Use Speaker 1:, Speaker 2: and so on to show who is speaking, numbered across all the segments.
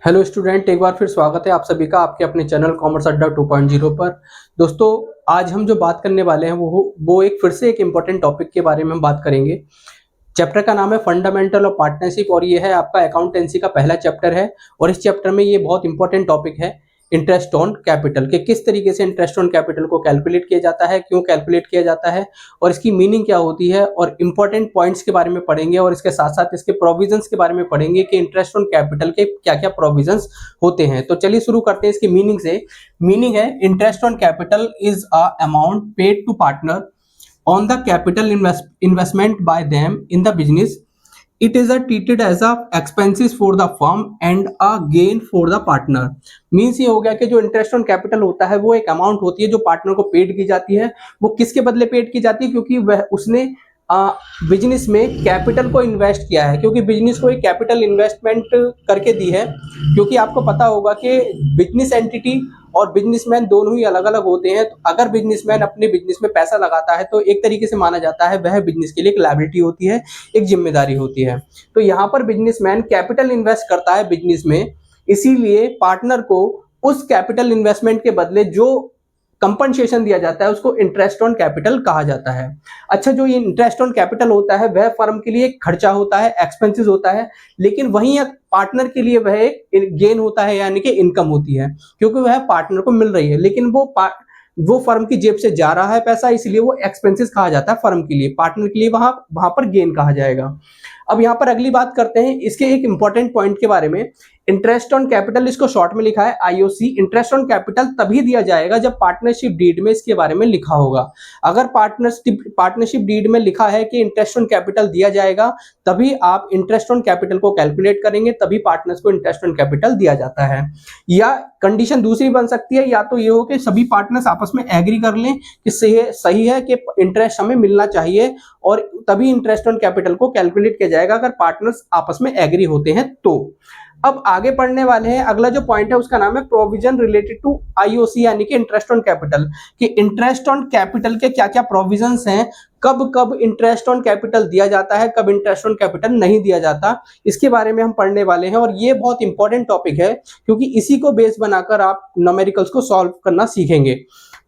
Speaker 1: Hello student, एक बार फिर स्वागत है आप सभी का आपके अपने चैनल कॉमर्स अड्डा 2.0 पर। दोस्तों, आज हम जो बात करने वाले हैं वो एक फिर से एक इम्पोर्टेंट टॉपिक के बारे में हम बात करेंगे। चैप्टर का नाम है फंडामेंटल ऑफ पार्टनरशिप और ये है आपका अकाउंटेंसी का पहला चैप्टर है। और इस चैप्टर में ये बहुत इंपॉर्टेंट टॉपिक है इंटरेस्ट ऑन कैपिटल के किस तरीके से इंटरेस्ट ऑन कैपिटल को कैलकुलेट किया जाता है, क्यों कैलकुलेट किया जाता है और इसकी मीनिंग क्या होती है, और इंपॉर्टेंट पॉइंट्स के बारे में पढ़ेंगे और इसके साथ साथ इसके प्रोविजंस के बारे में पढ़ेंगे कि इंटरेस्ट ऑन कैपिटल के क्या क्या प्रोविजंस होते हैं। तो चलिए शुरू करते हैं इसकी मीनिंग से। मीनिंग है interest on capital is a amount paid to partner on the capital investment by them in the business. It is treated as a expenses for the firm and a gain for the partner. Means ये हो गया कि जो interest on capital होता है वो एक amount होती है जो पार्टनर को पेड की जाती है। वो किसके बदले पेड की जाती है? क्योंकि वह उसने बिजनेस में कैपिटल को इन्वेस्ट किया है, क्योंकि बिजनेस को एक कैपिटल इन्वेस्टमेंट करके दी है। क्योंकि आपको पता होगा कि बिजनेस एंटिटी और बिजनेसमैन दोनों ही अलग अलग होते हैं। तो अगर बिजनेसमैन अपने बिजनेस में पैसा लगाता है तो एक तरीके से माना जाता है वह बिजनेस के लिए एक लायबिलिटी होती है, एक जिम्मेदारी होती है। तो यहाँ पर बिजनेसमैन कैपिटल इन्वेस्ट करता है बिजनेस में, इसीलिए पार्टनर को उस कैपिटल इन्वेस्टमेंट के बदले जो कंपनसेशन दिया जाता है उसको इंटरेस्ट ऑन कैपिटल कहा जाता है। अच्छा, जो ये इंटरेस्ट ऑन कैपिटल होता है वह फर्म के लिए एक खर्चा होता है, एक्सपेंसेस होता है, लेकिन वहीं पार्टनर के लिए वह एक गेन होता है, यानी कि इनकम होती है, क्योंकि वह पार्टनर को मिल रही है। लेकिन वो फर्म की जेब से जा रहा है पैसा, इसलिए वो एक्सपेंसेस कहा जाता है फर्म के लिए। पार्टनर के लिए वहां पर गेन कहा जाएगा। अब यहाँ पर अगली बात करते हैं इसके एक इंपॉर्टेंट पॉइंट के बारे में। इंटरेस्ट ऑन कैपिटल, इसको शॉर्ट में लिखा है आईओसी। इंटरेस्ट ऑन कैपिटल तभी दिया जाएगा जब पार्टनरशिप डीड में इसके बारे में लिखा होगा। अगर पार्टनरशिप डीड में लिखा है कि इंटरेस्ट ऑन कैपिटल दिया जाएगा, तभी आप इंटरेस्ट ऑन कैपिटल को कैलकुलेट करेंगे, तभी पार्टनर्स को इंटरेस्ट ऑन कैपिटल दिया जाता है। या कंडीशन दूसरी बन सकती है, या तो ये हो कि सभी पार्टनर्स आपस में एग्री कर लें कि सही है कि इंटरेस्ट हमें मिलना चाहिए, और तभी इंटरेस्ट ऑन कैपिटल को कैलकुलेट किया जाएगा अगर पार्टनर्स आपस में एग्री होते हैं तो। अब आगे पढ़ने वाले हैं। अगला जो पॉइंट है उसका नाम है प्रोविजन रिलेटेड टू आईओसी, यानी कि इंटरेस्ट ऑन कैपिटल। कि इंटरेस्ट ऑन कैपिटल के क्या क्या प्रोविजंस हैं, कब कब इंटरेस्ट ऑन कैपिटल दिया जाता है, कब इंटरेस्ट ऑन कैपिटल नहीं दिया जाता, इसके बारे में हम पढ़ने वाले हैं। और ये बहुत इंपॉर्टेंट टॉपिक है, क्योंकि इसी को बेस बनाकर आप न्यूमेरिकल्स को सॉल्व करना सीखेंगे।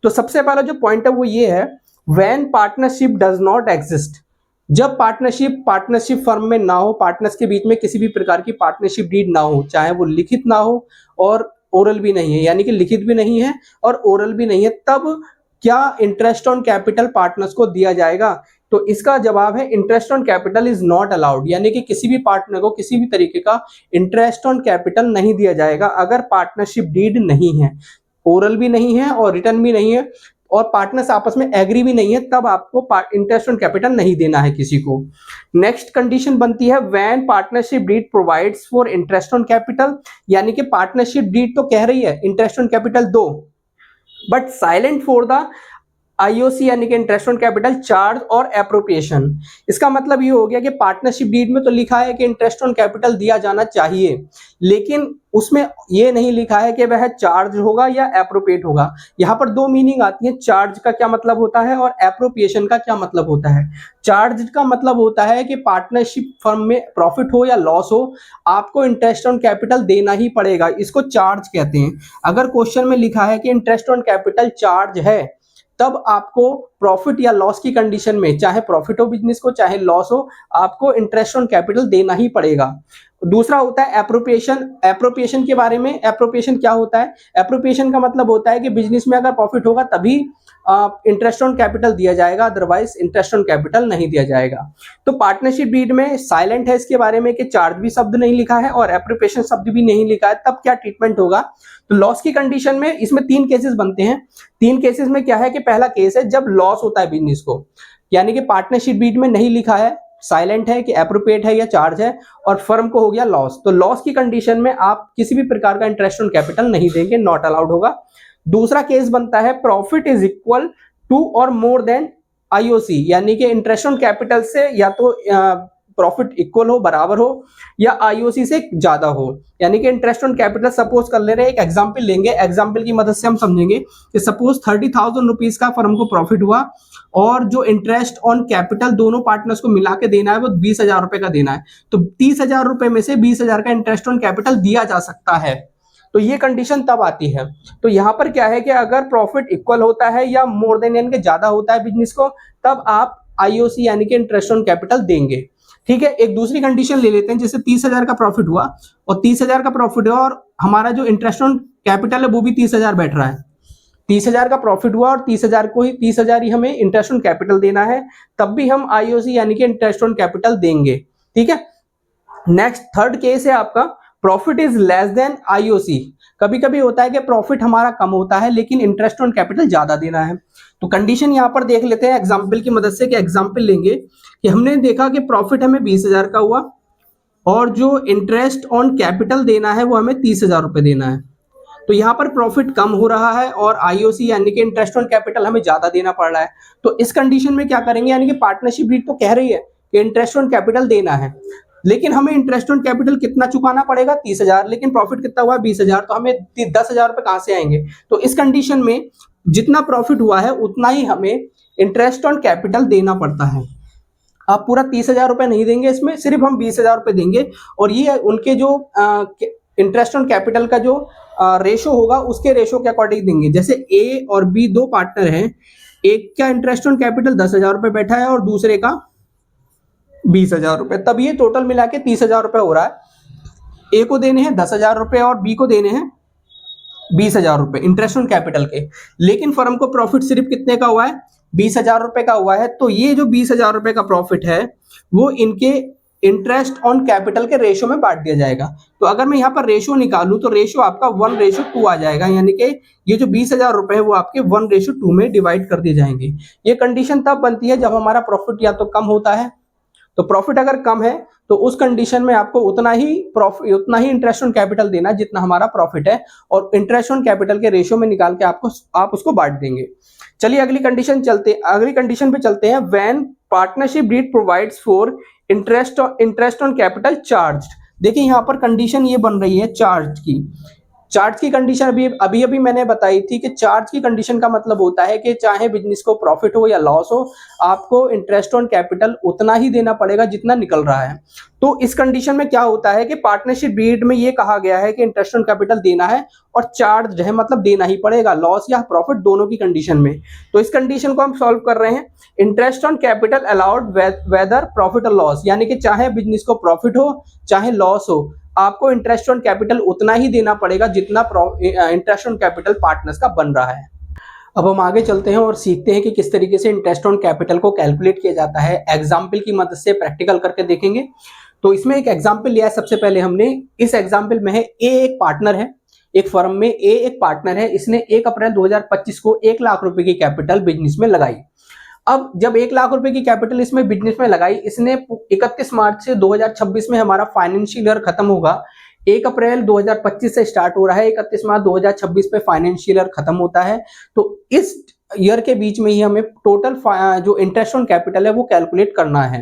Speaker 1: तो सबसे पहला जो पॉइंट है वो ये है, when partnership does not exist. जब पार्टनरशिप फर्म में ना हो, पार्टनर्स के बीच में किसी भी प्रकार की पार्टनरशिप डीड ना हो, चाहे वो लिखित ना हो और ओरल भी नहीं है, यानी कि लिखित भी नहीं है और ओरल भी नहीं है, तब क्या इंटरेस्ट ऑन कैपिटल पार्टनर्स को दिया जाएगा? तो इसका जवाब है interest on capital is not allowed, यानी कि किसी भी पार्टनर को किसी भी तरीके का इंटरेस्ट ऑन कैपिटल नहीं दिया जाएगा अगर पार्टनरशिप डीड नहीं है, ओरल भी नहीं है और रिटर्न भी नहीं है, और पार्टनर्स आपस में एग्री भी नहीं है, तब आपको इंटरेस्ट ऑन कैपिटल नहीं देना है किसी को। नेक्स्ट कंडीशन बनती है when partnership deed provides for interest on capital, यानी कि पार्टनरशिप डीड तो कह रही है इंटरेस्ट ऑन कैपिटल दो, but silent for the IOC, यानी कि इंटरेस्ट ऑन कैपिटल चार्ज और एप्रोप्रिएशन। इसका मतलब ये हो गया कि पार्टनरशिप डीड में तो लिखा है कि इंटरेस्ट ऑन कैपिटल दिया जाना चाहिए, लेकिन उसमें ये नहीं लिखा है कि वह चार्ज होगा या एप्रोप्रिएट होगा। यहाँ पर दो मीनिंग आती है, चार्ज का क्या मतलब होता है और एप्रोप्रिएशन का क्या मतलब होता है। चार्ज का मतलब होता है कि पार्टनरशिप फर्म में प्रॉफिट हो या लॉस हो, आपको इंटरेस्ट ऑन कैपिटल देना ही पड़ेगा, इसको चार्ज कहते हैं। अगर क्वेश्चन में लिखा है कि इंटरेस्ट ऑन कैपिटल चार्ज है, तब आपको प्रॉफिट या लॉस की कंडीशन में, चाहे प्रॉफिट हो बिजनेस को चाहे लॉस हो, आपको इंटरेस्ट ऑन कैपिटल देना ही पड़ेगा। दूसरा होता है एप्रोप्रिएशन। एप्रोप्रिएशन के बारे में, एप्रोप्रिएशन क्या होता है? एप्रोप्रिएशन का मतलब होता है कि बिजनेस में अगर प्रॉफिट होगा तभी इंटरेस्ट ऑन कैपिटल दिया जाएगा, अदरवाइज इंटरेस्ट ऑन कैपिटल नहीं दिया जाएगा। तो पार्टनरशिप डीड में साइलेंट है इसके बारे में कि चार्ज भी शब्द नहीं लिखा है और एप्रोप्रिएशन शब्द भी नहीं लिखा है, तब क्या ट्रीटमेंट होगा? तो लॉस की कंडीशन में इसमें तीन केसेस बनते हैं। तीन केसेस में क्या है कि पहला केस है जब लॉस होता है बिजनेस को, यानी कि पार्टनरशिप डीड में नहीं लिखा है, साइलेंट है कि एप्रोप्रिएट है या चार्ज है, और फर्म को हो गया लॉस। तो लॉस की कंडीशन में आप किसी भी प्रकार का इंटरेस्ट ऑन कैपिटल नहीं देंगे, नॉट अलाउड होगा। दूसरा केस बनता है प्रॉफिट इज इक्वल टू और मोर देन आईओसी, यानी कि इंटरेस्ट ऑन कैपिटल से या तो प्रॉफिट इक्वल हो, बराबर हो या आईओसी से ज्यादा हो। यानी कि इंटरेस्ट ऑन कैपिटल सपोज कर ले रहे हैं, एक एग्जांपल लेंगे, एग्जांपल की मदद से हम समझेंगे कि सपोज 30,000 रुपीज का फर्म को प्रॉफिट हुआ और जो इंटरेस्ट ऑन कैपिटल दोनों पार्टनर्स को मिला के देना है वो 20,000 रुपए का देना है, तो 30,000 रुपए में से 20,000 का इंटरेस्ट ऑन कैपिटल दिया जा सकता है। तो ये कंडीशन तब आती है। तो यहां पर क्या है कि अगर प्रॉफिट इक्वल होता है या मोर देन यानी कि ज्यादा होता है बिजनेस को, तब आप आईओसी यानी कि इंटरेस्ट ऑन कैपिटल देंगे। ठीक है, एक दूसरी कंडीशन ले लेते हैं, जैसे 30,000 का प्रॉफिट हुआ और 30,000 का प्रॉफिट हुआ और हमारा जो इंटरेस्ट ऑन कैपिटल है वो भी 30,000 बैठ रहा है। 30,000 का प्रॉफिट हुआ और 30,000 ही हमें इंटरेस्ट ऑन कैपिटल देना है, तब भी हम आईओसी यानी कि इंटरेस्ट ऑन कैपिटल देंगे। ठीक है, नेक्स्ट थर्ड केस है आपका profit is less than IOC. कभी कभी होता है कि प्रॉफिट हमारा कम होता है लेकिन इंटरेस्ट ऑन कैपिटल ज्यादा देना है। तो कंडीशन यहां पर देख लेते हैं एग्जांपल की मदद से, कि एग्जांपल लेंगे कि हमने देखा कि प्रॉफिट हमें 20,000 का हुआ और जो इंटरेस्ट ऑन कैपिटल देना है वो हमें 30,000 रुपए देना है। तो यहाँ पर प्रॉफिट कम हो रहा है और आईओसी यानी कि इंटरेस्ट ऑन कैपिटल हमें ज्यादा देना पड़ रहा है। तो इस कंडीशन में क्या करेंगे, यानी कि पार्टनरशिप डीड तो कह रही है कि इंटरेस्ट ऑन कैपिटल देना है, लेकिन हमें इंटरेस्ट ऑन कैपिटल कितना चुकाना पड़ेगा, 30,000, लेकिन प्रॉफिट कितना हुआ 20,000, तो हमें 10,000 रुपए कहां से आएंगे। तो इस कंडीशन में जितना प्रॉफिट हुआ है उतना ही हमें इंटरेस्ट ऑन कैपिटल देना पड़ता है। आप पूरा 30,000 रुपए नहीं देंगे, इसमें सिर्फ हम 20,000 रुपए देंगे और ये उनके जो इंटरेस्ट ऑन कैपिटल का जो रेशो होगा उसके रेशो के अकॉर्डिंग देंगे। जैसे ए और बी दो पार्टनर हैं, एक का इंटरेस्ट ऑन कैपिटल 10,000 रुपए बैठा है और दूसरे का 20,000 रुपए, तब ये टोटल मिला के 30,000 रुपए हो रहा है। ए को देने हैं 10,000 रुपए और बी को देने हैं 20,000 रुपए इंटरेस्ट ऑन कैपिटल के, लेकिन फर्म को प्रॉफिट सिर्फ कितने का हुआ है, 20,000 रुपए का हुआ है। तो ये जो 20,000 रुपए का प्रॉफिट है वो इनके इंटरेस्ट ऑन कैपिटल के रेशो में बांट दिया जाएगा। तो अगर मैं यहाँ पर रेशो निकालूं तो रेशो आपका 1:2 आ जाएगा, यानी कि ये जो 20,000 रुपए है वो आपके 1:2 में डिवाइड कर दिए जाएंगे। ये कंडीशन तब बनती है जब हमारा प्रॉफिट या तो कम होता है, तो प्रॉफिट अगर कम है तो उस कंडीशन में आपको उतना ही इंटरेस्ट ऑन कैपिटल देना जितना हमारा प्रॉफिट है, और इंटरेस्ट ऑन कैपिटल के रेशियो में निकाल के आप उसको बांट देंगे। चलिए अगली कंडीशन पे चलते हैं। When partnership deed provides for interest on capital charge. देखिए यहाँ पर कंडीशन ये बन रही है चार्ज की कंडीशन अभी मैंने बताई थी कि चार्ज की कंडीशन का मतलब होता है कि चाहे बिजनेस को प्रॉफिट हो या लॉस हो, आपको इंटरेस्ट ऑन कैपिटल उतना ही देना पड़ेगा जितना निकल रहा है। तो इस कंडीशन में क्या होता है कि पार्टनरशिप डीड में ये कहा गया है कि इंटरेस्ट ऑन कैपिटल देना है और चार्ज जो है मतलब देना ही पड़ेगा, लॉस या प्रॉफिट दोनों की कंडीशन में। तो इस कंडीशन को हम सॉल्व कर रहे हैं। Interest on capital allowed weather profit और लॉस, यानी कि चाहे बिजनेस को प्रॉफिट हो चाहे लॉस हो, आपको इंटरेस्ट ऑन कैपिटल उतना ही देना पड़ेगा जितना इंटरेस्ट ऑन कैपिटल पार्टनर्स का बन रहा है। अब हम आगे चलते हैं और सीखते हैं कि किस तरीके से इंटरेस्ट ऑन कैपिटल को कैलकुलेट किया जाता है। एग्जाम्पल की मदद से प्रैक्टिकल करके देखेंगे। तो इसमें एक एग्जाम्पल लिया है सबसे पहले हमने। इस एग्जाम्पल में है ए एक पार्टनर है, एक फर्म में ए एक पार्टनर है, इसने 1 अप्रैल 2025 को 1 लाख रुपए की कैपिटल बिजनेस में लगाई। अब जब 1 लाख रुपए की कैपिटल इसमें बिजनेस में लगाई, इसने 31 मार्च से 2026 में हमारा फाइनेंशियल ईयर खत्म होगा। 1 अप्रैल 2025 से स्टार्ट हो रहा है, 31 मार्च 2026 पे फाइनेंशियल ईयर खत्म होता है। तो इस ईयर के बीच में ही हमें टोटल जो इंटरेस्ट ऑन कैपिटल है वो कैलकुलेट करना है।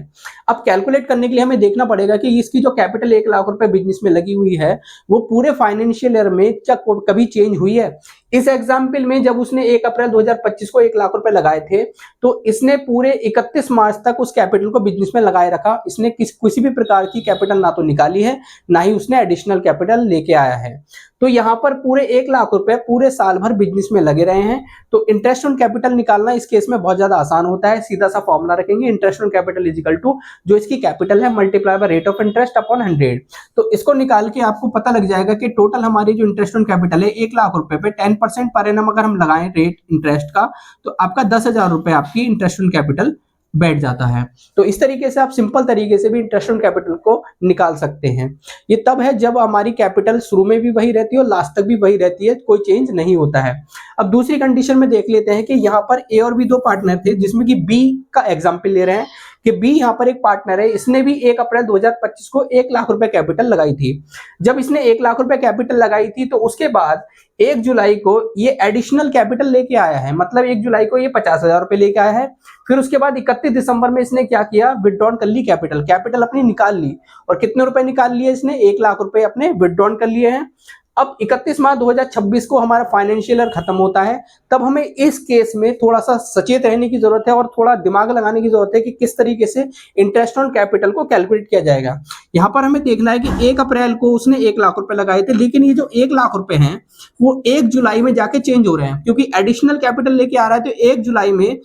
Speaker 1: अब कैलकुलेट करने के लिए हमें देखना पड़ेगा कि इसकी जो कैपिटल 1 लाख रुपए बिजनेस में लगी हुई है वो पूरे फाइनेंशियल ईयर में कभी चेंज हुई है। इस एग्जाम्पल में जब उसने 1 अप्रैल 2025 को 1 लाख रुपए लगाए थे, तो इसने पूरे 31 मार्च तक उस कैपिटल को बिजनेस में लगाए रखा। इसने किसी भी प्रकार की कैपिटल ना तो निकाली है, ना ही उसने एडिशनल कैपिटल लेके आया है। तो यहाँ पर पूरे 1 लाख रुपए पूरे साल भर बिजनेस में लगे रहे हैं। तो इंटरेस्ट ऑन कैपिटल निकालना इस केस में बहुत ज्यादा आसान होता है। सीधा सा फॉर्मूला रखेंगे, interest on capital is equal to जो इसकी कैपिटल है multiply by rate of interest upon 100। तो इसको निकाल के आपको पता लग जाएगा कि टोटल हमारी जो इंटरेस्ट ऑन कैपिटल है 1 लाख रुपए पे 10% पर एनम अगर हम लगाएं रेट इंटरेस्ट का, तो आपका 10,000 रुपए आपकी इंटरेस्ट ऑन कैपिटल बैठ जाता है। तो इस तरीके से आप सिंपल तरीके से भी इंटरेस्ट ऑन कैपिटल को निकाल सकते हैं। ये तब है जब हमारी कैपिटल शुरू में भी वही रहती है और लास्ट तक भी वही रहती है, कोई चेंज नहीं होता है। अब दूसरी कंडीशन में देख लेते हैं कि यहाँ पर ए और बी दो पार्टनर थे, जिसमें कि बी का एग्जांपल ले रहे हैं कि बी यहाँ पर एक पार्टनर है, इसने भी 1 अप्रैल 2025 को 1 लाख रुपए कैपिटल लगाई थी। जब इसने 1 लाख रुपए कैपिटल लगाई थी तो उसके बाद 1 जुलाई को ये एडिशनल कैपिटल लेके आया है, मतलब 1 जुलाई को ये 50,000 रुपए लेके आया है। फिर उसके बाद 31 दिसंबर में इसने क्या किया, विथड्रॉन कर ली कैपिटल अपनी निकाल ली। और कितने रुपए निकाल लिए इसने, 1 लाख रुपए अपने विथड्रॉन कर लिए हैं। अब 31 मार्च 2026 को हमारा फाइनेंशियल ईयर खत्म होता है, तब हमें इस केस में थोड़ा सा सचेत रहने की जरूरत है और थोड़ा दिमाग लगाने की जरूरत है कि किस तरीके से इंटरेस्ट ऑन कैपिटल को कैलकुलेट किया जाएगा। यहाँ पर हमें देखना है कि 1 अप्रैल को उसने 1 लाख रुपए लगाए थे, लेकिन ये जो 1 लाख रुपए हैं वो 1 जुलाई में जाके चेंज हो रहे हैं, क्योंकि एडिशनल कैपिटल लेके आ रहा है। तो 1 जुलाई में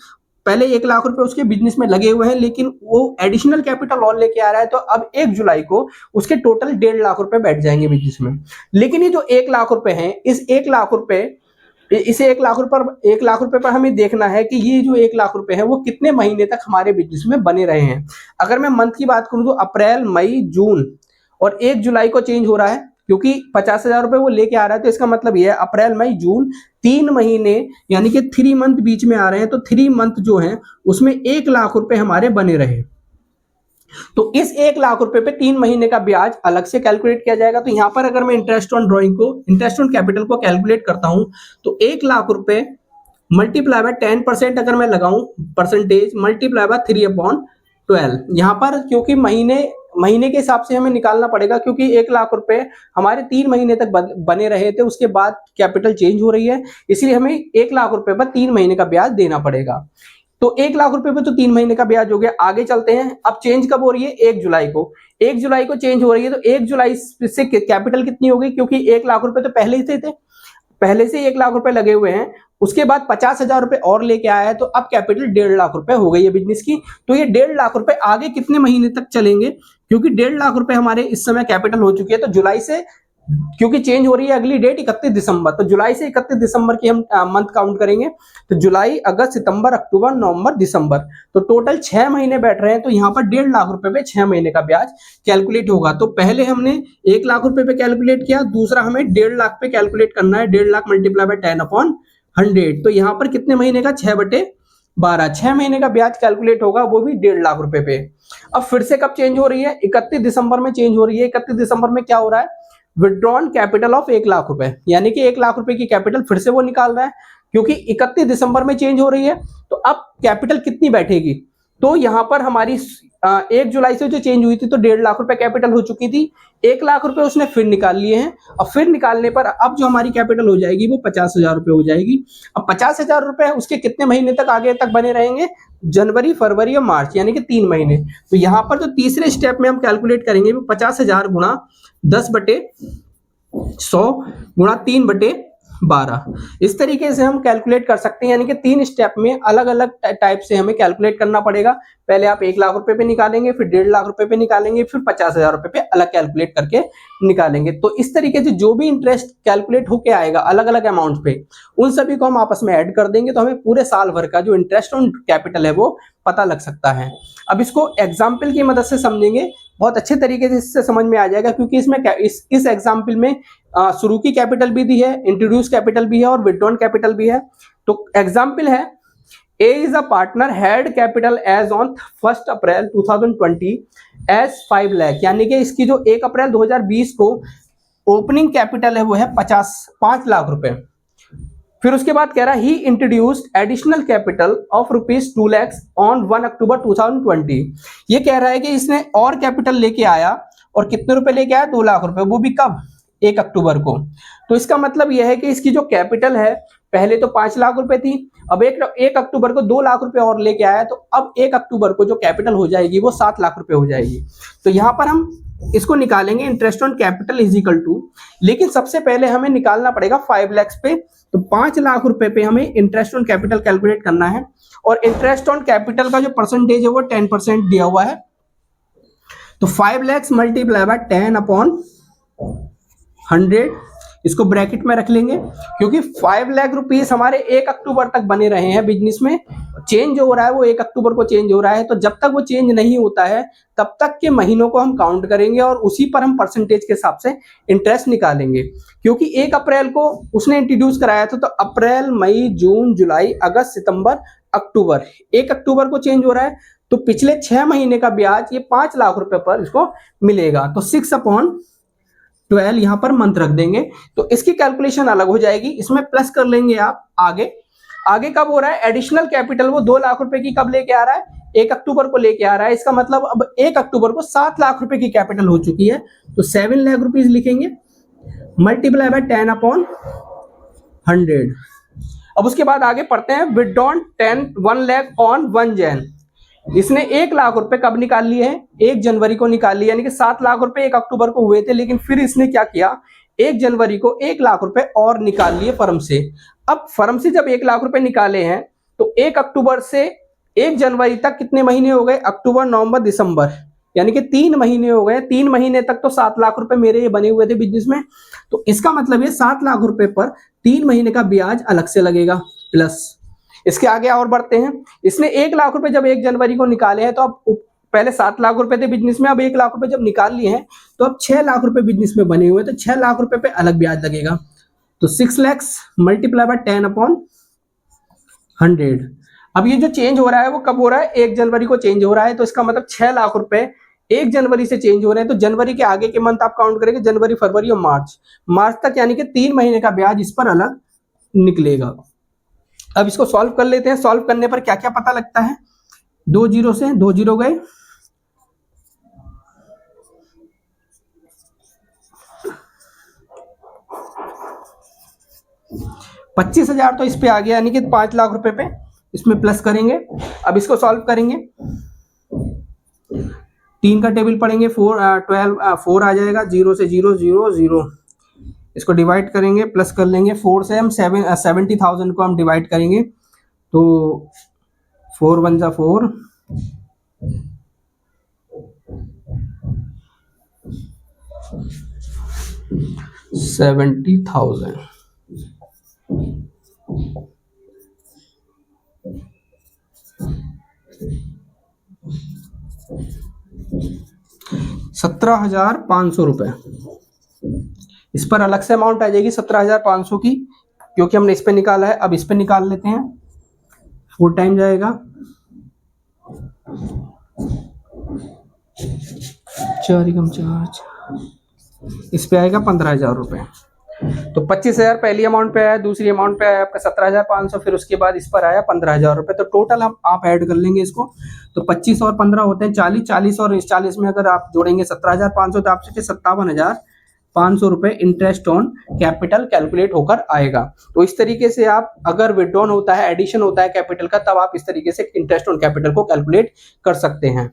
Speaker 1: पहले 1 लाख रुपए उसके बिजनेस में लगे हुए हैं, लेकिन वो एडिशनल कैपिटल और लेके आ रहा है, तो अब 1 जुलाई को उसके टोटल 1.5 लाख रुपए बैठ जाएंगे बिजनेस में। लेकिन ये जो 1 लाख रुपए हैं, इस 1 लाख रुपए इसे 1 लाख रुपए पर हमें देखना है कि ये जो 1 लाख रुपए है वो कितने महीने तक हमारे बिजनेस में बने रहे हैं। अगर मैं मंथ की बात करूं तो अप्रैल, मई, जून और 1 जुलाई को चेंज हो रहा है, क्योंकि 50,000 रुपए वो लेके आ रहा है। तो इसका मतलब ये है अप्रैल, मई, जून 3 महीने यानी कि 3 मंथ बीच में आ रहे हैं, तो 3 मंथ जो है उसमें 1 लाख रुपए हमारे बने रहे। तो इस 1 लाख रुपए पे 3 महीने का ब्याज अलग से कैलकुलेट किया जाएगा। तो यहां पर अगर मैं इंटरेस्ट ऑन कैपिटल को कैलकुलेट करता हूं तो 1 लाख रुपए मल्टीप्लाई बाय 10% अगर मैं लगाऊं, परसेंटेज मल्टीप्लाई बाय 3/12। यहां पर क्योंकि महीने के हिसाब से हमें निकालना पड़ेगा, क्योंकि 1 लाख रुपए हमारे 3 महीने तक बने रहे थे, उसके बाद कैपिटल चेंज हो रही है, इसलिए हमें 1 लाख रुपए पर 3 महीने का ब्याज देना पड़ेगा। तो 1 लाख रुपए पे तो 3 महीने का ब्याज हो गया। आगे चलते हैं, अब चेंज कब हो रही है, 1 जुलाई को। 1 जुलाई को चेंज हो रही है, तो 1 जुलाई से कैपिटल कितनी होगी, क्योंकि 1 लाख रुपए तो पहले से 1 लाख रुपए लगे हुए हैं, उसके बाद 50,000 रुपए और लेके आया है, तो अब कैपिटल 1.5 लाख रुपए हो गई है बिजनेस की। तो ये 1.5 लाख रुपए आगे कितने महीने तक चलेंगे, क्योंकि 1.5 लाख रुपए हमारे इस समय कैपिटल हो चुकी है। तो जुलाई से, क्योंकि चेंज हो रही है अगली डेट 31 दिसंबर, तो जुलाई से 31 दिसंबर की हम मंथ काउंट करेंगे। तो जुलाई, अगस्त, सितंबर, अक्टूबर, नवंबर, दिसंबर, तो टोटल 6 महीने बैठ रहे हैं। तो यहाँ पर 1.5 लाख रुपए पे 6 महीने का ब्याज कैलकुलेट होगा। तो पहले हमने 1 लाख रुपए पे कैलकुलेट किया, दूसरा हमें 1.5 लाख पे कैलकुलेट करना है। 1.5 लाख मल्टीप्लाई बाय 10/100। तो यहाँ पर कितने महीने का, 6/12, 6 महीने का ब्याज कैलकुलेट होगा, वो भी 1.5 लाख रुपए पे। अब फिर से कब चेंज हो रही है, 31 दिसंबर में चेंज हो रही है। 31 दिसंबर में क्या हो रहा है, विड्रॉन कैपिटल ऑफ 1 लाख रुपए, यानी कि 1 लाख रुपए की कैपिटल फिर से वो निकाल रहा है, क्योंकि 31 दिसंबर में चेंज हो रही है। तो अब कैपिटल कितनी बैठेगी, तो यहां पर हमारी 1 जुलाई से जो चेंज हुई थी तो 1.5 लाख रुपए कैपिटल हो चुकी थी। 1 लाख रुपए उसने फिर निकाल लिए हैं, और फिर निकालने पर अब जो हमारी कैपिटल हो जाएगी वो 50,000 रुपए हो जाएगी। अब 50,000 रुपए उसके कितने महीने तक आगे तक बने रहेंगे, जनवरी, फरवरी और मार्च, यानी कि 3 महीने। तो यहाँ पर जो तीसरे स्टेप में हम कैलकुलेट करेंगे वो 50,000 गुणा 10/100 गुणा 3/12, इस तरीके से हम कैलकुलेट कर सकते हैं। यानी कि 3 स्टेप में अलग अलग टाइप से हमें कैलकुलेट करना पड़ेगा। पहले आप 1 लाख रुपए पे निकालेंगे, फिर 1.5 लाख रुपए पे निकालेंगे, फिर 50,000 रुपए पे अलग कैलकुलेट करके निकालेंगे। तो इस तरीके से जो भी इंटरेस्ट कैलकुलेट होके आएगा अलग अलग अमाउंट पे, उन सभी को हम आपस में ऐड कर देंगे, तो हमें पूरे साल भर का जो इंटरेस्ट ऑन कैपिटल है वो पता लग सकता है। अब इसको एग्जाम्पल की मदद से समझेंगे, बहुत अच्छे तरीके से इससे समझ में आ जाएगा, क्योंकि इसमें इस एग्जाम्पल में शुरू की कैपिटल भी दी है, इंट्रोड्यूस कैपिटल भी है और विड्रॉन कैपिटल भी है। तो एग्जाम्पल है, A is a partner had capital as on 1 April 2020 as 5 lakh, यानी कि इसकी जो 1 अप्रैल 2020 को ओपनिंग कैपिटल है वो है 5 लाख रुपए। फिर उसके बाद कह रहा है ही introduced additional capital of ₹2 lakh on 1 October 2020। ये कह रहा है कि इसने और कैपिटल लेके आया, और कितने रुपए लेके आया, 2 लाख रुपए, वो भी कब, 1 अक्टूबर को। तो इसका मतलब यह है कि इसकी जो कैपिटल है पहले तो 5 लाख रुपए थी, अब 1 अक्टूबर को 2 लाख रुपए और लेके आया, तो अब 1 अक्टूबर को जो कैपिटल हो जाएगी वो 7 लाख रुपए हो जाएगी। तो यहां पर हम इसको निकालेंगे interest on capital is equal to, लेकिन सबसे पहले हमें निकालना पड़ेगा 5 लाख पे। तो 5 लाख रुपए पे हमें इंटरेस्ट ऑन कैपिटल कैलकुलेट करना है, और इंटरेस्ट ऑन कैपिटल का जो परसेंटेज है वो 10% दिया हुआ है। तो 5 लाख मल्टीप्लाई बाय 10/100, इसको ब्रैकेट में रख लेंगे, क्योंकि 5 लाख रुपीस हमारे 1 अक्टूबर तक बने रहे हैं बिजनेस में। चेंज हो रहा है वो 1 अक्टूबर को चेंज हो रहा है, तो जब तक वो चेंज नहीं होता है तब तक के महीनों को हम काउंट करेंगे, और उसी पर हम परसेंटेज के हिसाब से इंटरेस्ट निकालेंगे। क्योंकि 1 अप्रैल को उसने इंट्रोड्यूस कराया था, तो अप्रैल, मई, जून, जुलाई, अगस्त, सितंबर, अक्टूबर, 1 अक्टूबर को चेंज हो रहा है, तो पिछले 6 महीने का ब्याज ये 5 लाख रुपए पर इसको मिलेगा। तो 6/12 यहां पर मंथ रख देंगे। तो इसकी कैलकुलेशन अलग हो जाएगी, इसमें प्लस कर लेंगे आप आगे। आगे कब हो रहा है, एडिशनल कैपिटल वो 2 लाख रुपए की कब लेके आ रहा है, 1 अक्टूबर को लेके आ रहा है। इसका मतलब अब 1 अक्टूबर को 7 लाख रुपए की कैपिटल हो चुकी है। तो 7 लाख रुपीज लिखेंगे, मल्टीप्लाई बाय 10/100। अब उसके बाद आगे पढ़ते हैं, विथड्रॉन 1 लाख ऑन 1 जैन। इसने 1 लाख रुपए कब निकाल लिए हैं, 1 जनवरी को निकाल लिए, यानी कि 7 लाख रुपए 1 अक्टूबर को हुए थे, लेकिन फिर इसने क्या किया, 1 जनवरी को 1 लाख रुपए और निकाल लिए फर्म से। अब फर्म से जब 1 लाख रुपए निकाले हैं तो 1 अक्टूबर से 1 जनवरी तक कितने महीने हो गए, अक्टूबर नवंबर दिसंबर, यानी कि 3 महीने हो गए। 3 महीने तक तो 7 लाख रुपए मेरे ये बने हुए थे बिजनेस में। तो इसका मतलब ये 7 लाख रुपए पर 3 महीने का ब्याज अलग से लगेगा प्लस। इसके आगे और बढ़ते हैं, इसने 1 लाख रुपए जब 1 जनवरी को निकाले हैं, तो अब पहले 7 लाख रुपए थे बिजनेस में, अब 1 लाख रुपए जब निकाल लिए हैं तो अब 6 लाख रुपए बिजनेस में बने हुए, तो 6 लाख रुपए पे अलग ब्याज लगेगा। तो 6 लाख मल्टीप्लाई बाय 10/100। अब ये जो चेंज हो रहा है वो कब हो रहा है, 1 जनवरी को चेंज हो रहा है। तो इसका मतलब 6 लाख रुपए 1 जनवरी से चेंज हो रहे हैं। तो जनवरी के आगे के मंथ आप काउंट करेंगे, जनवरी फरवरी और मार्च तक, यानी कि 3 महीने का ब्याज इस पर अलग निकलेगा। अब इसको सॉल्व कर लेते हैं। सॉल्व करने पर क्या क्या पता लगता है, 2 जीरो से 2 जीरो गए, 25,000 तो इस पे आ गया, यानी कि 5 लाख रुपए पे इसमें प्लस करेंगे। अब इसको सॉल्व करेंगे, 3 का टेबल पढ़ेंगे, 4 आ जाएगा, 0 से 0 0 0, इसको डिवाइड करेंगे, प्लस कर लेंगे। 4 से हम 70,000 को हम डिवाइड करेंगे, तो 4 1 जा 4, 70,000। 17,500 रुपए इस पर अलग से अमाउंट आ जाएगी 17,500 की, क्योंकि हमने इस पे निकाला है। अब इस पे निकाल लेते हैं, 4 टाइम जाएगा, 4 एकम 4, इस पे आएगा 15,000 रुपए। तो 25,000 पहली अमाउंट पे आया, दूसरी अमाउंट पे आया आपका 17,500, फिर उसके बाद इस पर आया 15,000 रुपए। तो टोटल हम आप ऐड कर लेंगे इसको, तो 25 और 15 होते हैं 40, 40 और इस 40 में अगर आप जोड़ेंगे 17,500, तो आपसे 57,500 रुपए इंटरेस्ट ऑन कैपिटल कैलकुलेट होकर आएगा। तो इस तरीके से आप अगर विड्रॉन होता है, एडिशन होता है कैपिटल का, तब आप इस तरीके से इंटरेस्ट ऑन कैपिटल को कैलकुलेट कर सकते हैं।